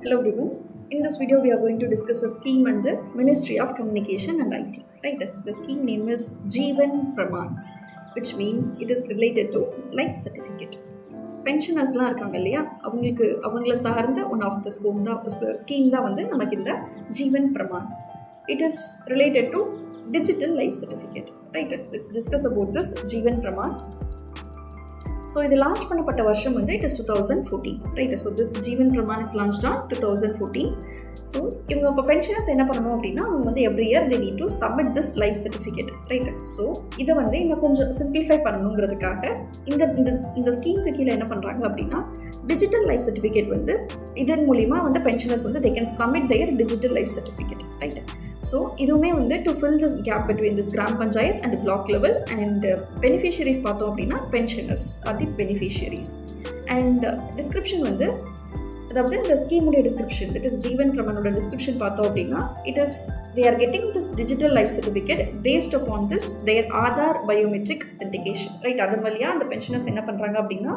Hello everyone. In this video we are going to discuss a scheme under Ministry of Communication and IT. Right? The scheme name is Jeevan Pramaan, which means it is related to life certificate. Pensioners-லாம் இருக்காங்க இல்லையா, அவங்கள சார்ந்த one of the scheme தான் வந்து நமக்கு இந்த Jeevan Pramaan. It is related to digital life certificate. Right? Let's discuss about this Jeevan Pramaan. So, இது launch பண்ணப்பட்ட வருஷம் வந்து it is 2014. Right? So, this Jeevan Pramaan is launched on 2014. So, இவங்க இப்போ பென்ஷனர்ஸ் என்ன பண்ணணும் அப்படின்னா அவங்க வந்து every year they need to submit this life certificate. Right? So, இதை வந்து இன்னும் கொஞ்சம் சிம்பிளிஃபை பண்ணணுங்கிறதுக்காக இந்த ஸ்கீமுக்கு கீழே என்ன பண்ணுறாங்க அப்படின்னா டிஜிட்டல் லைஃப் சர்டிஃபிகேட் வந்து இதன் மூலிமா வந்து பென்ஷனர்ஸ் வந்து they can submit their digital life certificate. Right? So, இதுவுமே வந்து to fill this gap between this gram panchayat and block level and beneficiaries பார்த்தோம் அப்படின்னா pensioners are the beneficiaries. And description வந்து அதாவது இந்த ஸ்கீமுடைய டிஸ்கிரிப்ஷன் that is ஜீவன் பிரமானோட description பார்த்தோம் அப்படின்னா they are getting this digital life certificate based upon this their Aadhaar biometric authentication. Right? அதன் வழியாக அந்த பென்ஷனர்ஸ் என்ன பண்ணுறாங்க அப்படின்னா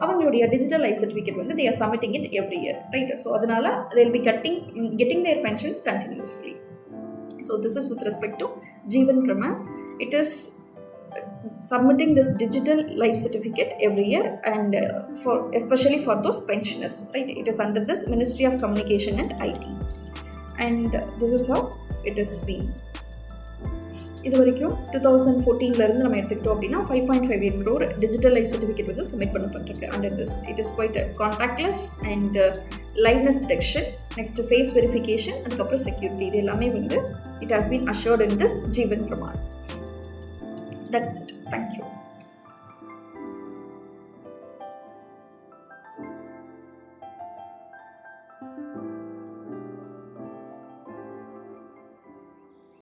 அவங்களுடைய டிஜிட்டல் லைஃப் சர்டிஃபிகேட் வந்து they are submitting it every year. Right? So, அதனால they will be getting their pensions continuously. So, this is with respect to Jeevan Pramaan. It is submitting this digital life certificate every year and especially for those pensioners. Right? It is under this Ministry of Communication and IT. And this is how it is been. இது வரைக்கும் 2014 இருந்து நம்ம எடுத்துக்கிட்டோம் அப்படின்னா 5.58 crore digital life certificate வந்து submit பண்ணப்பட்டிருக்கு under this. It is quite contactless and liveness detection, next face verification, அதுக்கப்புறம் security, இது எல்லாமே வந்து it has been assured in this Jeevan Pramaan. That's it. Thank you.